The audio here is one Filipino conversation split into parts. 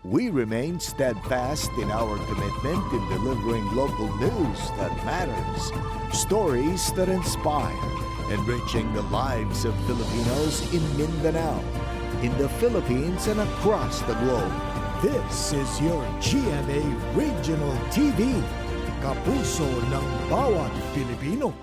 We remain steadfast in our commitment in delivering local news that matters, stories that inspire, enriching the lives of Filipinos in Mindanao, in the Philippines and across the globe. This is your GMA Regional TV, kapuso ng bawat Pilipino.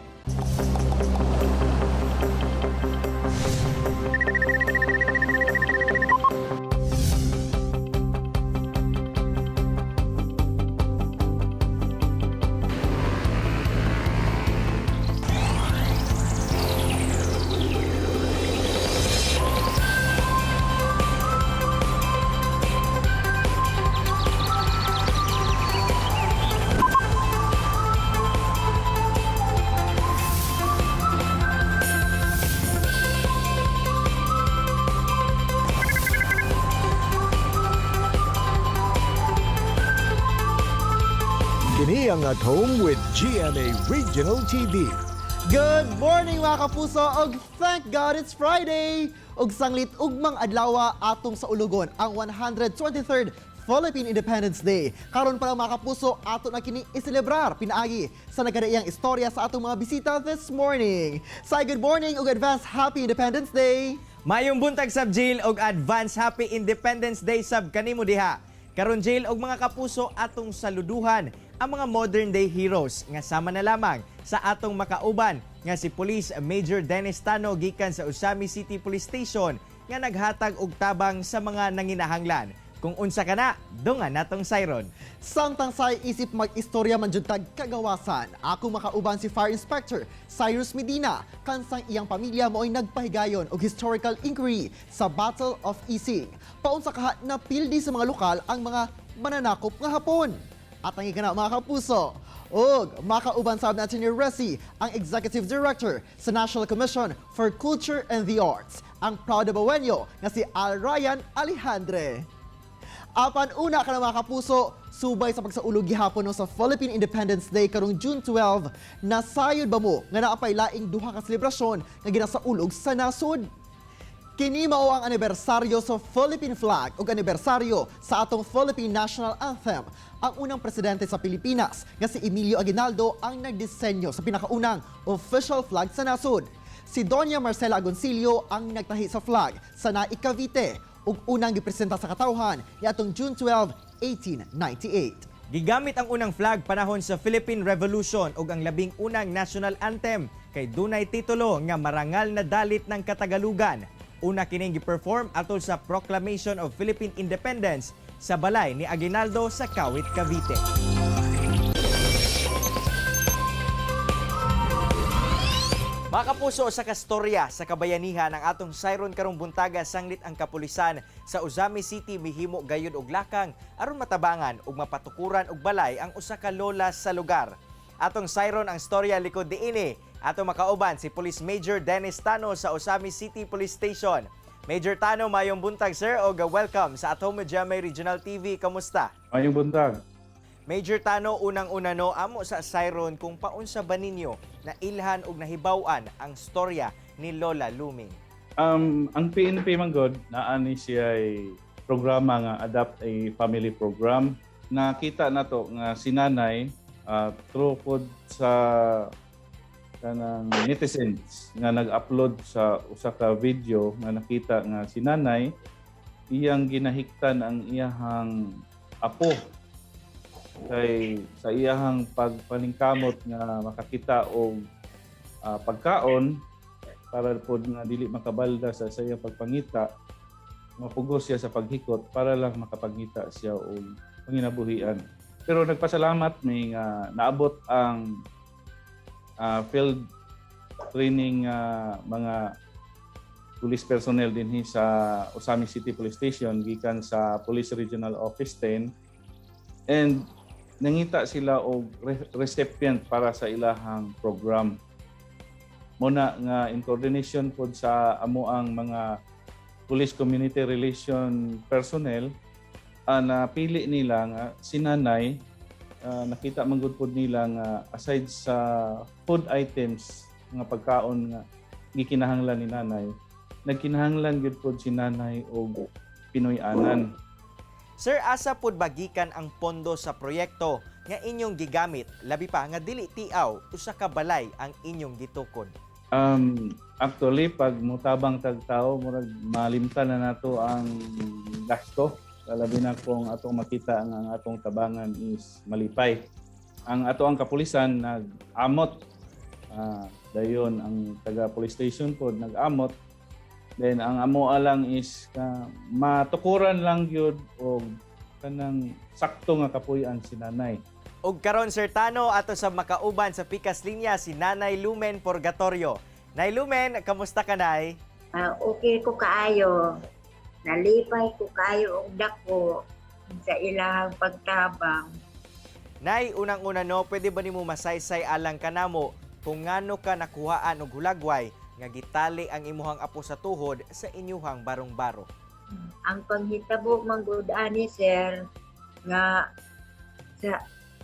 Kini ang At Home with GMA Regional TV. Good morning mga kapuso og thank God it's Friday! Og sanglit ugmang adlaw atong sa ulugon ang 123rd Philippine Independence Day. Karon pa mga kapuso ato na kini iselebrar pinaagi sa nagkadaiyang istorya sa atong mga bisita this morning. Say good morning og advance happy Independence Day! Mayong buntag sab Jill og advance happy Independence Day sab kanimo diha. Karon Jill og mga kapuso atong saluduhan ang mga modern day heroes nga sama na lamang sa atong makauban nga si Police Major Dennis Tano gikan sa Usami City Police Station nga naghatag og tabang sa mga nanginahanglan. Kung unsa kana, dungan natong sayron. Samtang say isip mag-istorya man jud tag kagawasan, ako makauban si Fire Inspector Cyrus Medina kansang iyang pamilya mo'y nagpahigayon og historical inquiry sa Battle of Ising. Paunsa kaha na pildi sa mga lokal ang mga mananakop nga hapon. At ang ikana mga kapuso, og makauban sab natin ni Resi, ang Executive Director sa National Commission for Culture and the Arts, ang proud Bawenyo nga si Al Ryan Alejandre. Apan una ka na mga kapuso, subay sa pagsaulog gihapon no sa Philippine Independence Day karong June 12, nasayod ba mo nga naapay laing duha ka selebrasyon nga ginasaulog sa nasod? Kini mao ang anibersaryo sa Philippine flag ug anibersaryo sa atong Philippine National Anthem. Ang unang presidente sa Pilipinas nga si Emilio Aguinaldo ang nagdisenyo sa pinakaunang official flag sa nasod. Si Doña Marcela Agoncillo ang nagtahi sa flag sa Naik Cavite ug unang gipresenta sa katawhan niadtong June 12, 1898. Gigamit ang unang flag panahon sa Philippine Revolution ug ang labing unang national anthem kay dunay titulo nga Marangal na Dalit ng Katagalugan. Una kining gi-perform atol sa Proclamation of Philippine Independence sa balay ni Aguinaldo sa Kawit, Cavite. Mga kapuso, sa kastorya sa kabayanihan ang atong sayron karong buntaga sanglit ang kapulisan sa Usami City mihimo gayud og lakang aron matabangan ug mapatukuran og balay ang usa ka lola sa lugar. Atong sayron ang storya likod diini. Ato makauban si Police Major Dennis Tano sa Usami City Police Station. Major Tano, mayong buntag sir o welcome sa At Home with GMA Regional TV. Kamusta? Mayong buntag. Major Tano, unang-una no, amo sa sayron kung paunsa ba ninyo na ilhan og nahibaw-an ang storya ni Lola Luming. Ang PNP manggod naani siya ay programa nga Adapt a Family Program. Nakita nato nga si nanay through pod sa kanang netizens nga nag-upload sa usa ka video nga nakita nga si nanay iyang ginahiktan ang iyahang apo kay sa iyahang pagpaningkamot nga makakita og pagkaon para pod nga dili makabalda sa iyang pagpangita, mapugos siya sa paghikot para lang makapangita siya og panginabuhian. Pero nagpasalamat may nga naabot ang field training mga police personnel dinhi sa Usami City Police Station gikan sa Police Regional Office 10 and nangita sila og recipient para sa ilahang program. Muna nga in coordination pod sa amoang mga police community relation personnel napili nila nga si nanay. Nakita man gud pod nila nga aside sa food items nga pagkaon nga gikinahanglan ni nanay, nagkinahanglan gud pod si nanay og Pinoy-anan. Sir, asa pod bagikan ang pondo sa proyekto nga inyong gigamit, labi pa nga dili tiaw usa ka balay ang inyong gitukod? Actually, pag mutabang tagtao, murag malimtan na nato ang gasto. Labi na kung atong makita ang atong tabangan is malipay. Ang ato ang kapulisan nag-amot. Dayon ang taga police station po nag-amot. Then ang amo lang is matukuran lang yun o kanang sakto nga kapuy-an si nanay. Ug karon Sir Tano, ato sa makauban sa pikas linya si Nanay Lumen Purgatorio. Nay Lumen, kamusta ka nay? Okay ko kaayo. Nalipay ko kaayo og dako sa ilahang pagtabang. Nay, unang-una no, pwede ba nimo masaysay alang kanamo kung ngano ka nakuhaan og hulagway nga gitali ang imuhang apo sa tuhod sa inyuhang barong-baro? Ang panghitabo manggod ani sir nga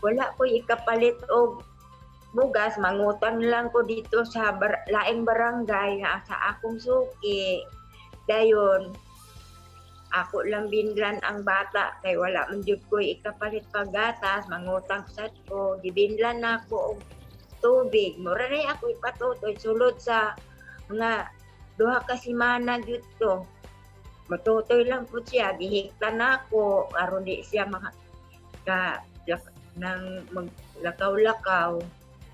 wala ko ikapalit og bugas, mangutang lang ko dito sa laing barangay nga sa akong suki. Dayon ako lang binlan ang bata kay wala man jud ko ikapalit paggatas, mangutang sad ko, gibinlan na ako og tubig. Mura na ako ipatutoy sulod sa mga duha ka semana jud to. Matutoy lang po siya, gihikta na ako aron di siya nang maglakaw-lakaw.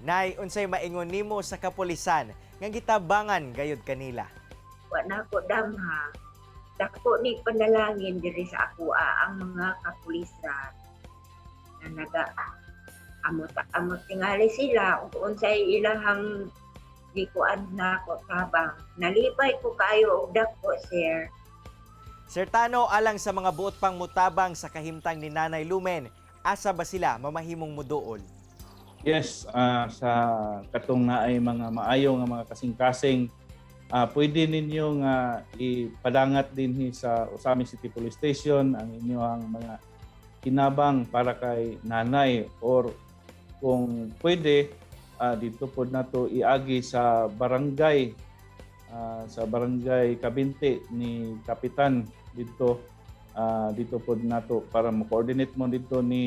Nay, unsay maingon nimo sa kapulisan nga gitabangan gayud kanila? Wa na ko damha. Dako ni panalangin diri sa ako ang mga kapulisan na amot tingali sila ug unsay ilahang gikuan na ko tabang. Nalipay ko kayo og dako sir. Sir Tano, alang sa mga buot pang mutabang sa kahimtang ni Nanay Lumen, asa ba sila mamahimong muduol? Yes, sa katong naay mga maayo nga mga kasing-kasing, pwede ninyo nga ipadangat din sa Usami City Police Station ang inyong mga kinabang para kay nanay, or kung pwede dito po nato iagi sa barangay Kabinte ni Kapitan dito po nato para mo-coordinate mo dito ni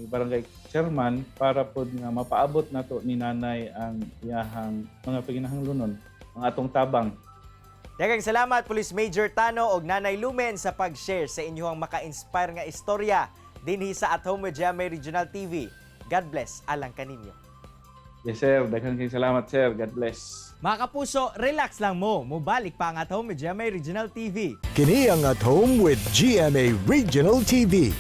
barangay chairman para po nga mapaabot nato ni nanay ang iyahang mga paginahanglunon ang atong tabang. Daghang salamat Police Major Tano og Nanay Lumen sa pag-share sa inyong maka-inspire nga istorya dinhi sa At Home with GMA Regional TV. God bless alang kaninyo. Yes sir, daghang salamat sir. God bless. Mga kapuso, relax lang mo. Mubalik pa ang At Home with GMA Regional TV. Kini ang At Home with GMA Regional TV.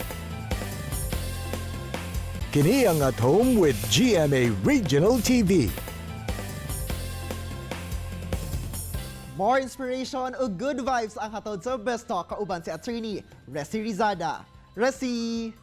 Kini ang At Home with GMA Regional TV. More inspiration o good vibes ang hatod sa Best Talk kauban si Attorney Resi Rizada. Resi!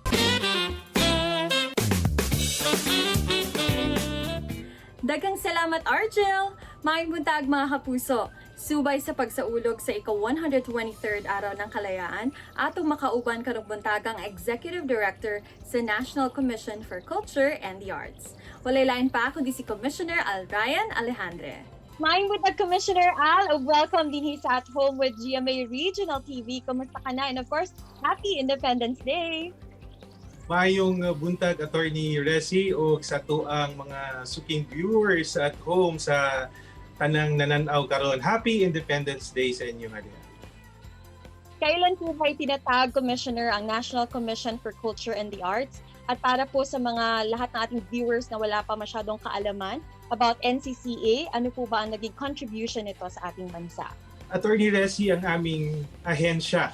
Daghang salamat, Argel! Maayong buntag mga kapuso. Subay sa pagsaulog sa ika-123rd araw ng kalayaan, atong makauban karong buntagang Executive Director sa National Commission for Culture and the Arts. Walay lain pa kundi si Commissioner Ryan Alejandre. Maayong buntag, Commissioner Al, welcome din sa At Home with GMA Regional TV. Kumusta ka na? And of course, Happy Independence Day! Maayong buntag, Attorney Resi, o sa tuang mga suking viewers at home sa tanang nananaw karon. Happy Independence Day sa inyo, Maria. Kailan po ba itinatag, Commissioner, ang National Commission for Culture and the Arts? At para po sa mga lahat ng ating viewers na wala pa masyadong kaalaman about NCCA, ano po ba ang naging contribution nito sa ating bansa? Attorney Resi, ang aming ahensya,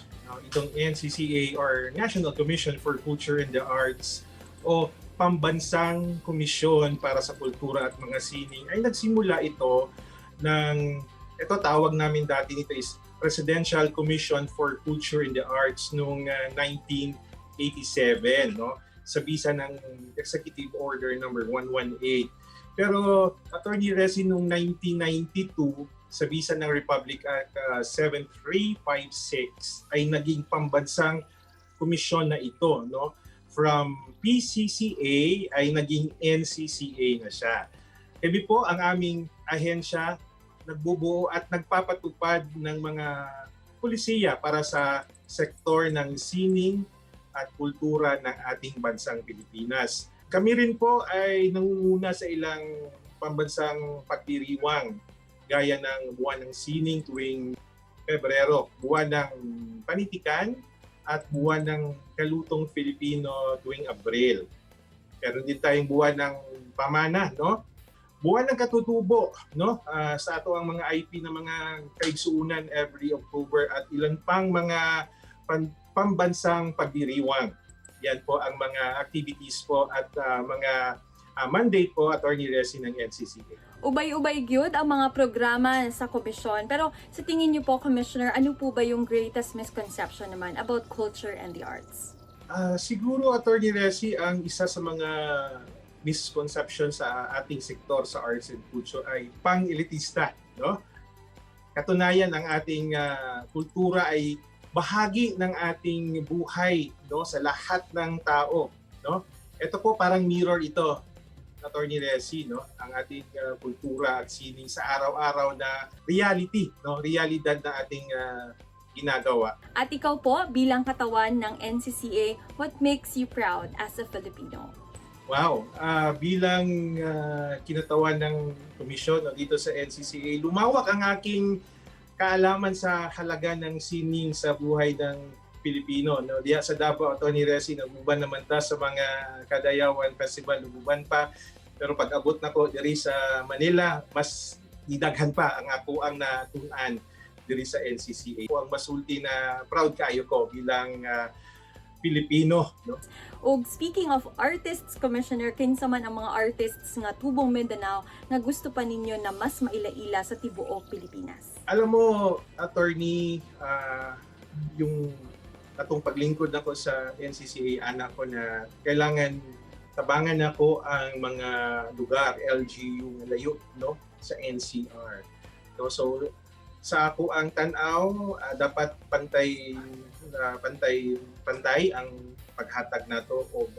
itong NCCA or National Commission for Culture and the Arts o pambansang komisyon para sa kultura at mga sining, ay nagsimula ito ito tawag namin dati nito is Presidential Commission for Culture and the Arts noong 1987, no? Sa bisa ng Executive Order number 118. Pero Attorney Resi noong 1992 sa bisa ng Republic Act 7356 ay naging pambansang komisyon na ito, no? From PCCA ay naging NCCA na siya. Kaya po ang aming ahensya nagbubuo at nagpapatupad ng mga pulisiya para sa sektor ng sining, at kultura ng ating bansang Pilipinas. Kami rin po ay nangunguna sa ilang pambansang pagdiriwang gaya ng buwan ng sining tuwing Pebrero, buwan ng panitikan at buwan ng kalutong Filipino tuwing Abril. Meron din tayong buwan ng pamana, no? Buwan ng katutubo, no? Sa ato ang mga IP ng mga kaigsuunan every October at ilan pang mga pambansang pagdiriwang. Yan po ang mga activities po at mga mandate po Attorney Resi ng NCCA. Ubay-ubay gyud ang mga programa sa komisyon. Pero sa tingin niyo po, Commissioner, ano po ba yung greatest misconception naman about culture and the arts? Siguro, Attorney Resi, ang isa sa mga misconception sa ating sektor sa arts and culture ay pang-elitista, no? Katunayan, ang ating kultura ay bahagi ng ating buhay, no, sa lahat ng tao, no? Ito po parang mirror ito, Attorney Resi, no, ang ating kultura at sining sa araw-araw na reality, no, realidad na ating ginagawa. At ikaw po, bilang katawan ng NCCA, what makes you proud as a Filipino? Wow, bilang kinatawan ng komisyon dito sa NCCA, lumawak ang aking kaalaman sa halaga ng sining sa buhay ng Pilipino. No? Diya sa Davao, Attorney Resi, naguban naman ta sa mga Kadayawan Festival, naguban pa. Pero pag abot na ko diri sa Manila, mas didaghan pa ang ako ang natunan diri sa NCCA. Ang masulti na proud kayo ko bilang Pilipino. No? O speaking of artists, Commissioner, kinsa man ang mga artists nga tubong Mindanao nga gusto pa ninyo na mas maila-ila sa tibuok Pilipinas? Alam mo, Attorney, yung atong paglingkod ako sa NCCA, anak ko na kailangan tabangan ako ang mga lugar, LGU, layo, no, sa NCR. So sa ako ang tanaw, dapat pantay ang paghatag nato og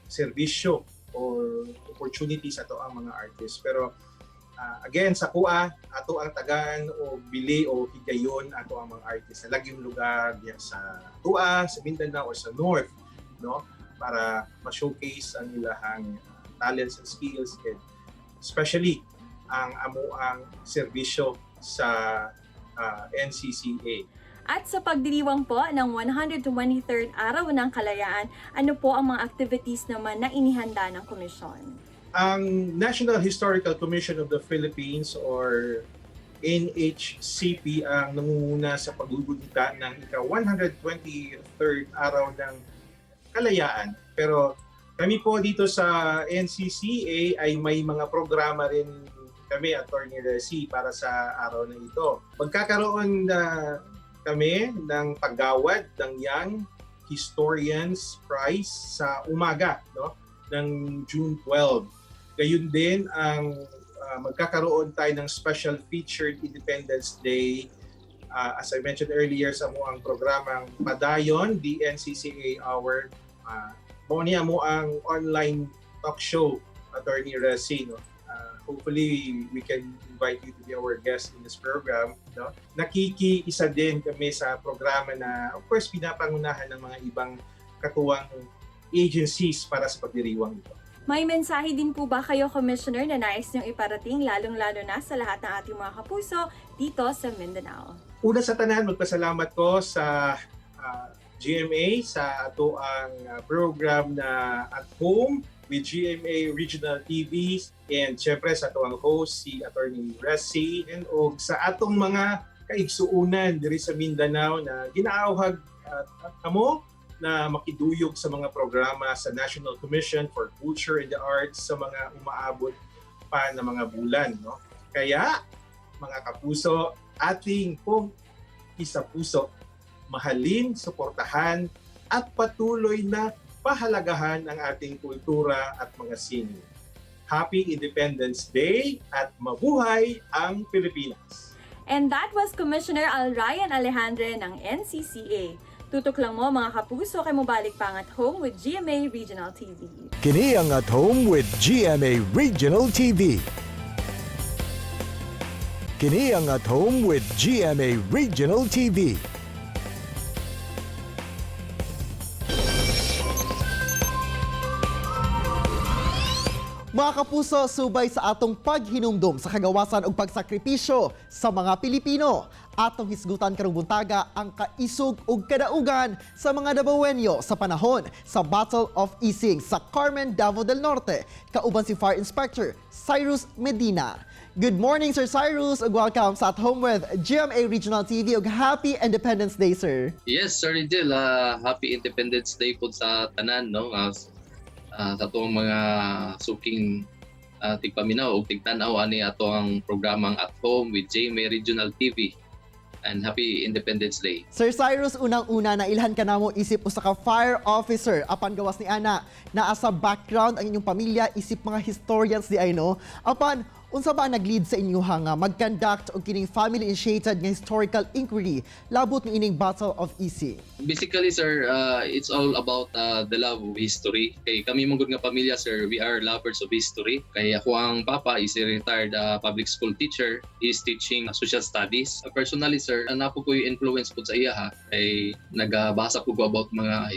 serbisyo or opportunities ato ang mga artists. Pero again, sa kuha, ato ang tagaan o bili o higayon ato ang mga artists sa lagyong lugar diya sa Tua, sa Mindanao o sa North, no, para ma-showcase ang ilahang talents and skills, and especially ang amuang serbisyo sa NCCA. At sa pagdiriwang po ng 123rd Araw ng Kalayaan, ano po ang mga activities naman na inihanda ng komisyon? Ang National Historical Commission of the Philippines or NHCP ang nangunguna sa paggugunita ng ika-123rd Araw ng Kalayaan. Pero kami po dito sa NCCA ay may mga programa rin kami, Attorney Resi, para sa araw na ito. Magkakaroon na kami ng paggawad ng Young Historians Prize sa umaga, no, ng June 12. Gayun din ang magkakaroon tayo ng special featured Independence Day, as I mentioned earlier sa muang programang Padayon, the NCCA Hour. Niya mo ang online talk show, Attorney Resi, no? Hopefully we can invite you to be our guest in this program, no? Nakikiisa din kami sa programa na of course pinapangunahan ng mga ibang katuwang agencies para sa pagdiriwang ito. May mensahe din po ba kayo, Commissioner, na nais niyong iparating lalong-lalo na sa lahat ng ating mga kapuso dito sa Mindanao? Una sa tanan, magpasalamat ko sa GMA sa ato ang program na At Home with GMA Regional TV, and syempre sa ato ang host si Attorney Resi, and og sa atong mga kaigsuunan diri sa Mindanao na ginaawhag kamo na makiduyog sa mga programa sa National Commission for Culture and the Arts sa mga umaabot pa na mga bulan, no? Kaya mga kapuso, ating pong isa-puso mahalin, suportahan at patuloy na pahalagahan ang ating kultura at mga sining. Happy Independence Day at mabuhay ang Pilipinas! And that was Commissioner Ryan Alejandre ng NCCA. Tutok lang mo mga kapuso kay mobalik pang At Home with GMA Regional TV. Kini ang At Home with GMA Regional TV. Kini ang At Home with GMA Regional TV. Mga kapuso, subay sa atong paghinumdum sa kagawasan ug pagsakripisyo sa mga Pilipino. Atong hisgutan karong buntaga ang kaisog ug kadaugan sa mga Davaoenyo sa panahon sa Battle of Ising sa Carmen, Davao del Norte. Kauban si Fire Inspector Cyrus Medina. Good morning, Sir Cyrus, ug welcome sa At Home with GMA Regional TV ug Happy Independence Day, sir. Yes, Sir Rigel, Happy Independence Day po sa tanan, no? Sa itong mga suking tigpaminaw o tigtanaw ani ato ang programang At Home with GMA Regional TV. And Happy Independence Day. Sir Cyrus, unang-una na ilhan ka na mo isip usa ka fire officer apan gawas ni ana naa sa background ang inyong pamilya isip mga historians di ay no. Apan unsa ba nag-lead sa inyo nga mag-conduct og kining family-initiated nga historical inquiry labot ni ining Battle of Ising? Basically, sir, it's all about the love of history. Kay kami mong nga pamilya, sir, we are lovers of history. Kay ako ang papa is a retired public school teacher. He is teaching social studies. Personally, sir, napo ko yung influence po sa iya ha. Kay nagbasa ko about mga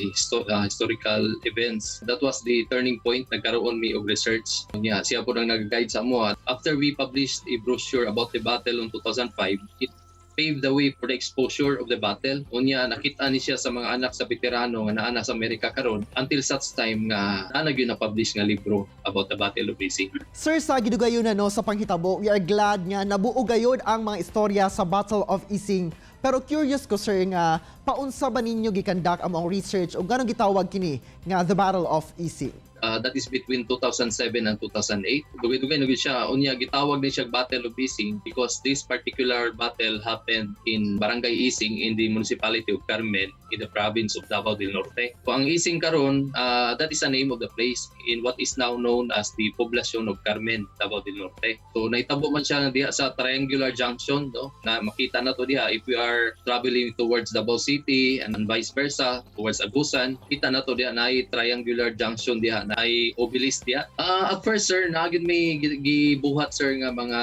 historical events. That was the turning point. Nagkaroon me of research. Yeah, siya po nang nag-guide sa mo. After we published a brochure about the battle in 2005, it paved the way for the exposure of the battle. Unya, nakita ni siya sa mga anak sa veterano nga naa sa Amerika karon until such time nga na publish nga libro about the Battle of Ising. Sir, sa gidugayon na no sa panghitabo, we are glad nga nabuo gayud ang mga istorya sa Battle of Ising. Pero curious ko, sir, nga paunsa ba ninyo gikandak ang mga research o ganong gitawag kini nga the Battle of Ising? That is between 2007 and 2008. Dugay-dugay na siya. Unya, gitawag din siya Battle of Ising because this particular battle happened in Barangay Ising in the municipality of Carmen in the province of Davao del Norte. So, ang Ising karon, that is the name of the place in what is now known as the Poblacion of Carmen, Davao del Norte. So naitabo man siya diha sa Triangular Junction, no? Na makita na to diha if we are traveling towards Davao City and vice versa towards Agusan, kita na to diha na Triangular Junction diha na ay obelisk diya. At first, sir, naagid may gibuhat, sir, nga mga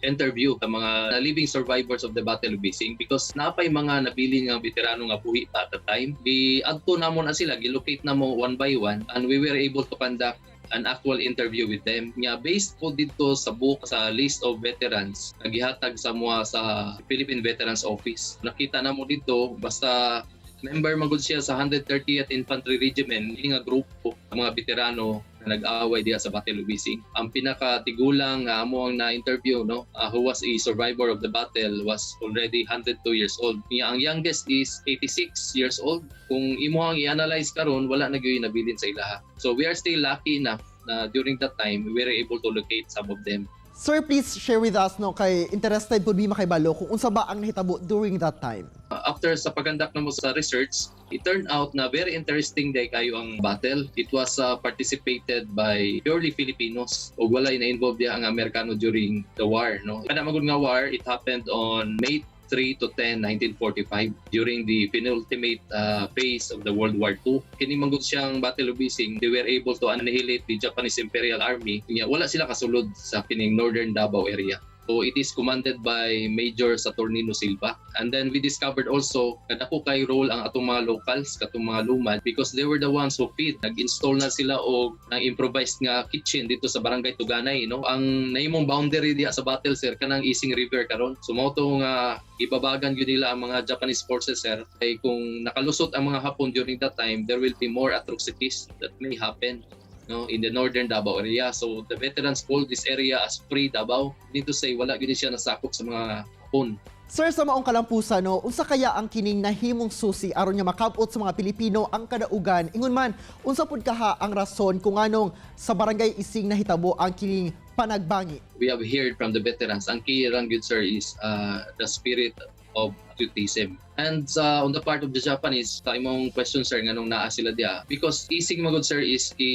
interview sa mga living survivors of the Battle of Ising because napay mga napili nga veterano nga buhi pa at the time. Adto namon na sila, gilocate na mo one by one and we were able to conduct an actual interview with them. Nga based po dito sa book sa list of veterans na gihatag sa mga sa Philippine Veterans Office. Nakita na mo dito basta member magud siya sa 130th Infantry Regiment, ini nga grupo ng mga veterano na nag-aaway diha sa Battle of Ising. Ang pinakatigulang amo ang na-interview, no, who was a survivor of the battle was already 102 years old. Ang youngest is 86 years old. Kung imo ang i-analyze karon, wala na gyud nabilin sa ilaha. So we are still lucky enough na during that time we were able to locate some of them. Sir, please share with us, no, kay interested po makibalo kung unsa ba ang nahitabo during that time. After sa pagkandak na mo sa research, it turned out na very interesting day kayo ang battle. It was participated by purely Filipinos. O walay na involved diya ang Amerikano during the war, no. Kada magud nga war, it happened on May 3 to 10, 1945 during the penultimate phase of the World War II. Kini manggod siyang Battle of Ising, they were able to annihilate the Japanese Imperial Army. Wala sila kasulod sa kining Northern Davao area. So it is commanded by Major Saturnino Silva. And then we discovered also kadako kay role ang atong mga locals, katong mga lumad because they were the ones who feed. Nag-install na sila og ng improvised nga kitchen dito sa Barangay Tuganay, no. Ang nahimong boundary diha sa battle, sir, kanang Ising River karon. So mao to nga ibabagan gyud nila ang mga Japanese forces, sir. Kay kung nakalusot ang mga Hapon during that time, there will be more atrocities that may happen, no, in the northern Davao area. So the veterans call this area as Free Davao. Need to say wala gyud siya nasakop sa mga Hapon. Sir, sa maong kalampusan, no, unsa kaya ang kining nahimong susi aron nga makabot sa mga Pilipino ang kadaugan? Ingon man, unsa pud kaha ang rason kung anong sa Barangay Ising nahitabo ang kining panagbangi? We have heard from the veterans, ang key rang good, sir, is the spirit of patriotism. And on the part of the Japanese, sa imong question, sir, nganong naa sila diya, because Ising magud, sir, is a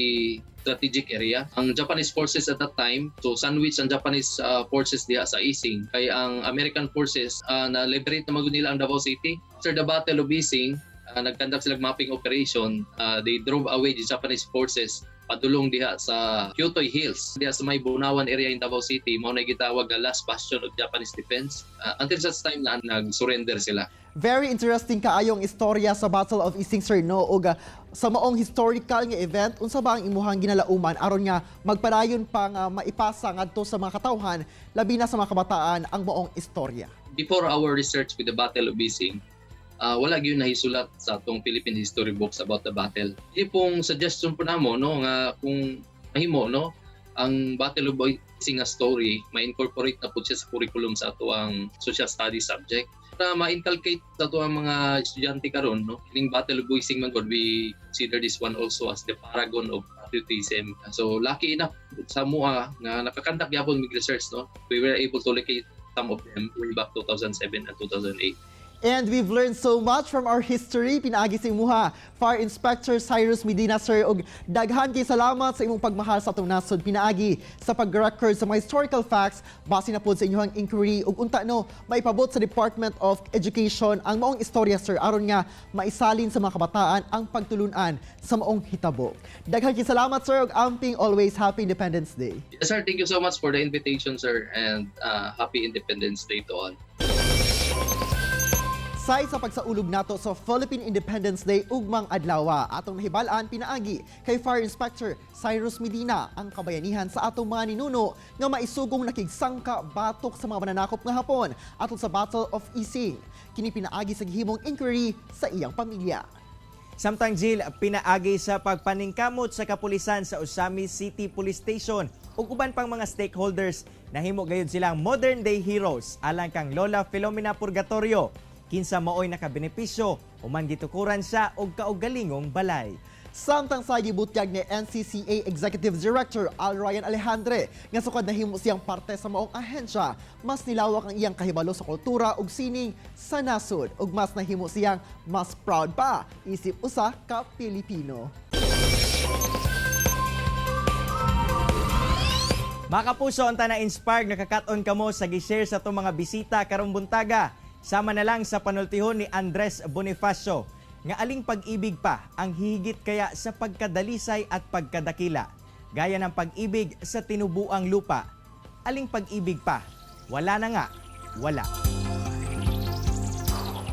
strategic area. Ang Japanese forces at that time, so sandwich ang Japanese forces diya sa Ising. Kaya ang American forces, na-liberate na magud nila ang Davao City. After the Battle of Ising, nag-conduct sila mapping operation. They drove away the Japanese forces padulong diha sa Kyotoy Hills, diha sa may Bunawan area in Davao City, mao na gitawag nga last bastion of Japanese defense. Until such time na nag-surrender sila. Very interesting kaayong istorya sa Battle of Ising, sir, no? O sa maong historical nga event, unsa ba ang imuhang ginalauman aron nga magpadayon pa nga maipasa ngadto sa mga katawhan, labi na sa mga kabataan ang maong istorya? Before our research with the Battle of Ising, wala gyud nahisulat sa atong Philippine history books about the battle. Di pong suggestion po namo, no, nga kung mahimo, no, ang Battle of Ising nga story ma-incorporate na po siya sa curriculum sa ato ang social studies subject na ma-inculcate sa ato ang mga estudyante karon, no. Kining Battle of Ising man god, we consider this one also as the paragon of patriotism. So lucky enough sa mua nga nakakandak gyapon mig research, no. We were able to locate some of them way back 2007 and 2008. And we've learned so much from our history. Pinaagi sa imuha, Fire Inspector Cyrus Medina, sir, og daghan kay salamat sa imong pagmahal sa atong nasod. Pinaagi sa pag-record sa mga historical facts base na pod sa inyong inquiry ug unta no maipabot sa Department of Education ang maong istorya, sir, aron nga maisalin sa mga kabataan ang pagtulunan sa maong hitabo. Daghan kay salamat, sir, ug amping always happy Independence Day. Yes, sir, thank you so much for the invitation, sir, and happy Independence Day to all. Say sa pagsaulog nato sa Philippine Independence Day ugmang adlaw, atong nahibalaan pinaagi kay Fire Inspector Cyrus Medina ang kabayanihan sa atong mga ninuno nga maisugong nakigsangka batok sa mga mananakop nga Hapon atol sa Battle of Ising. Kini pinaagi sa gihimong inquiry sa iyang pamilya. Samtang Jill, pinaagi sa pagpaningkamot sa kapulisan sa Usami City Police Station ug uban pang mga stakeholders, nahimo gayud silang modern day heroes alang kang Lola Filomena Purgatorio. Kinsa maoy nakabenepisyo, human gitukuran siya og kaugalingong balay. Samtang sa gibutyag ni NCCA Executive Director Al Ryan Alejandre nga sukad nahimo siyang parte sa maong ahensya, mas nilawak ang iyang kahibalo sa kultura ug sining sa nasod ug mas nahimo siyang mas proud pa isip usa ka Pilipino. Mga kapuso, unta na inspired nga kakaton kamo sa gi-share sa itong mga bisita karong buntaga. Sama na lang sa panultihon ni Andres Bonifacio nga aling pag-ibig pa ang higit kaya sa pagkadalisay at pagkadakila. Gaya ng pag-ibig sa tinubuang lupa. Aling pag-ibig pa, wala na nga, wala.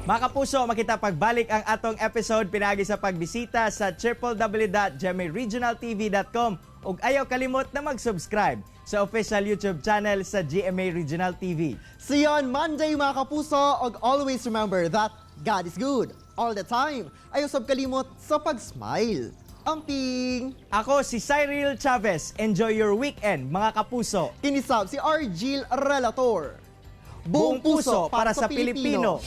Mga kapuso, makita pagbalik ang atong episode pinagi sa pagbisita sa www.gmaregionaltv.com ug ayaw kalimot na mag-subscribe sa official YouTube channel sa GMA Regional TV. See you on Monday, mga kapuso, ug always remember that God is good all the time. Ayaw sab kalimot sa pag-smile. Amping! Ako si Cyril Chavez. Enjoy your weekend, mga kapuso. Kinisab si Argil Relator. Buong puso para sa Pilipino.